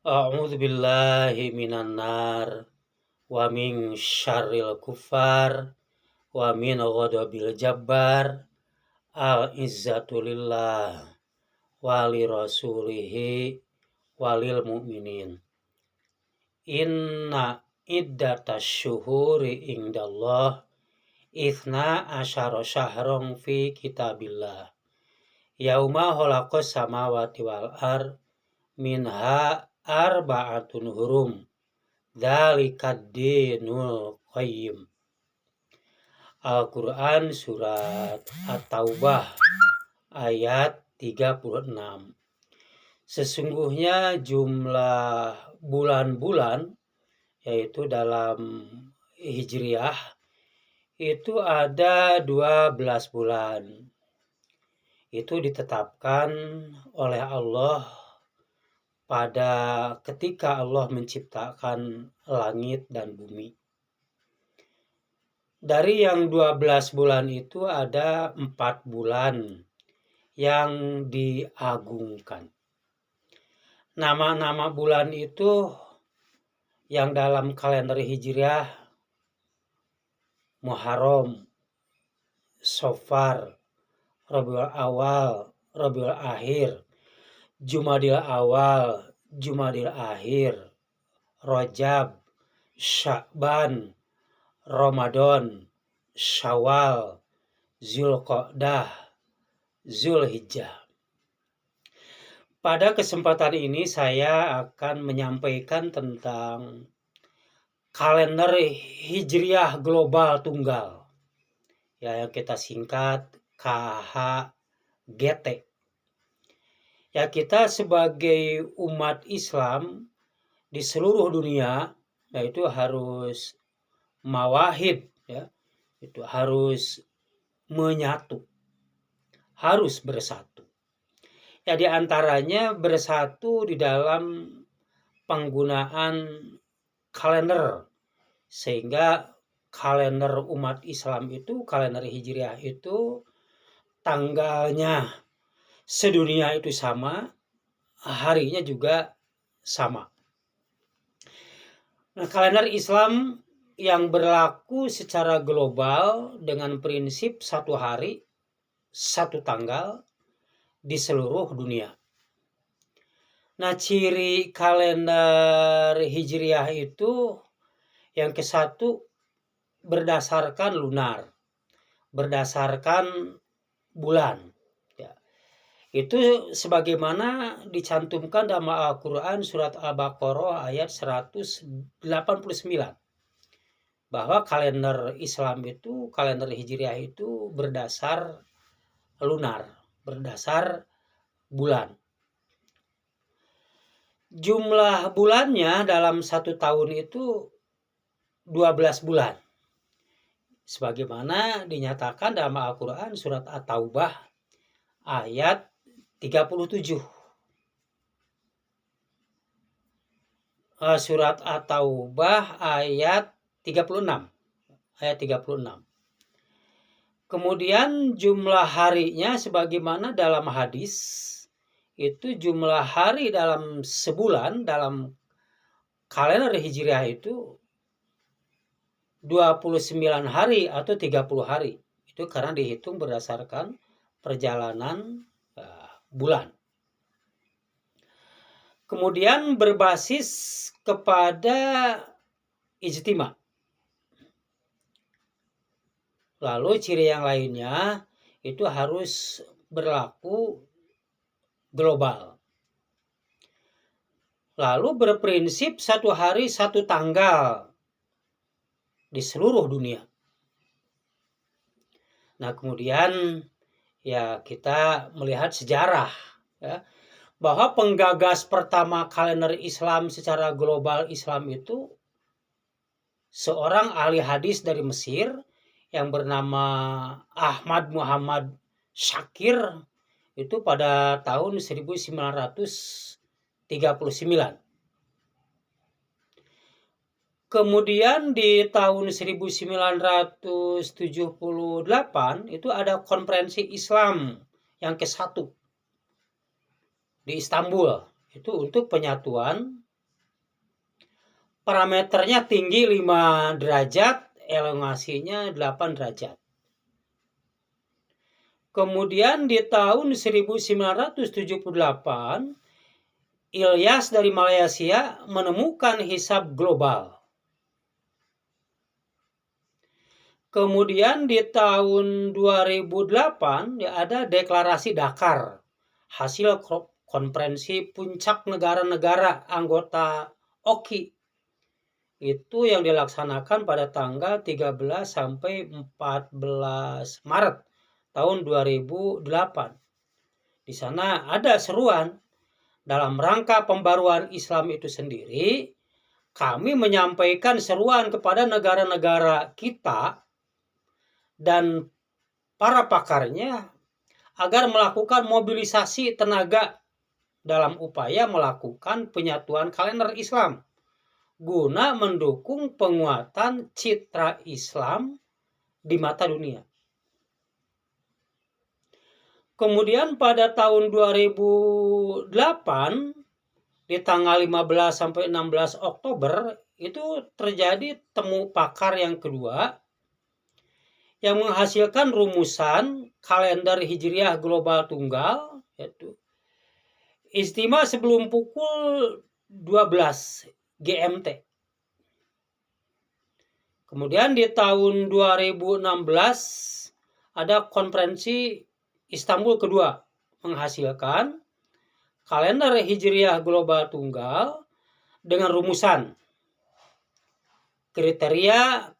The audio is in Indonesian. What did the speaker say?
A'udzu billahi minan nar wa min syarril kufar wa min ghadabil jabbar. Al izzatu lillah wa li rasulihi wa lil mu'minin. Inna iddatas syuhuri indallah ithna asyara syahron fi kitabillah. Yauma khalaqas samawati wal ard minha arba'atun hurum. Dzalikad dinul qayyim. Al-Quran surat At-Taubah ayat 36. Sesungguhnya jumlah bulan-bulan yaitu dalam Hijriah itu ada 12 bulan. Itu ditetapkan oleh Allah pada ketika Allah menciptakan langit dan bumi. Dari yang 12 bulan itu ada 4 bulan yang diagungkan. Nama-nama bulan itu yang dalam kalender Hijriah Muharram, Safar, Rabiul Awal, Rabiul Akhir, Jumadil Awal, Jumadil Akhir, Rajab, Sya'ban, Ramadan, Syawal, Zulqa'dah, Zulhijjah. Pada kesempatan ini saya akan menyampaikan tentang kalender Hijriah global tunggal, ya, yang kita singkat KHGT. Ya, kita sebagai umat Islam di seluruh dunia yaitu harus mawahid, ya, itu harus menyatu, harus bersatu. Ya, di antaranya bersatu di dalam penggunaan kalender, sehingga kalender umat Islam itu, kalender Hijriah itu tanggalnya sedunia itu sama, harinya juga sama. Nah, kalender Islam yang berlaku secara global dengan prinsip satu hari, satu tanggal di seluruh dunia. Nah, ciri kalender Hijriah itu yang ke satu berdasarkan lunar, berdasarkan bulan. Ya. Itu sebagaimana dicantumkan dalam Al-Quran surat Al-Baqarah ayat 189. Bahwa kalender Islam itu, kalender Hijriah itu berdasar lunar, berdasar bulan. Jumlah bulannya dalam satu tahun itu 12 bulan. Sebagaimana dinyatakan dalam Al-Quran surat At-Taubah ayat 37. Surat At-Taubah ayat 36. Ayat 36. Kemudian jumlah harinya sebagaimana dalam hadis, itu jumlah hari dalam sebulan dalam kalender Hijriah itu 29 hari atau 30 hari. Itu karena dihitung berdasarkan perjalanan bulan. Kemudian berbasis kepada ijtima. Lalu ciri yang lainnya itu harus berlaku global. Lalu berprinsip satu hari satu tanggal di seluruh dunia. Nah, kemudian ya kita melihat sejarah, ya, bahwa penggagas pertama kalender Islam secara global Islam itu seorang ahli hadis dari Mesir yang bernama Ahmad Muhammad Shakir, itu pada tahun 1939. Kemudian di tahun 1978 itu ada konferensi Islam yang ke-1 di Istanbul, itu untuk penyatuan parameternya tinggi 5 derajat, elongasinya 8 derajat. Kemudian di tahun 1978, Ilyas dari Malaysia menemukan hisab global. Kemudian di tahun 2008 ada deklarasi Dakar, hasil konferensi puncak negara-negara anggota OKI. Itu yang dilaksanakan pada tanggal 13 sampai 14 Maret tahun 2008. Di sana ada seruan dalam rangka pembaruan Islam itu sendiri. Kami menyampaikan seruan kepada negara-negara kita dan para pakarnya agar melakukan mobilisasi tenaga dalam upaya melakukan penyatuan kalender Islam guna mendukung penguatan citra Islam di mata dunia. Kemudian pada tahun 2008 di tanggal 15 sampai 16 Oktober itu terjadi temu pakar yang kedua yang menghasilkan rumusan kalender Hijriah global tunggal, yaitu istimewa sebelum pukul 12 GMT. Kemudian di tahun 2016 ada konferensi Istanbul kedua menghasilkan kalender Hijriah global tunggal dengan rumusan kriteria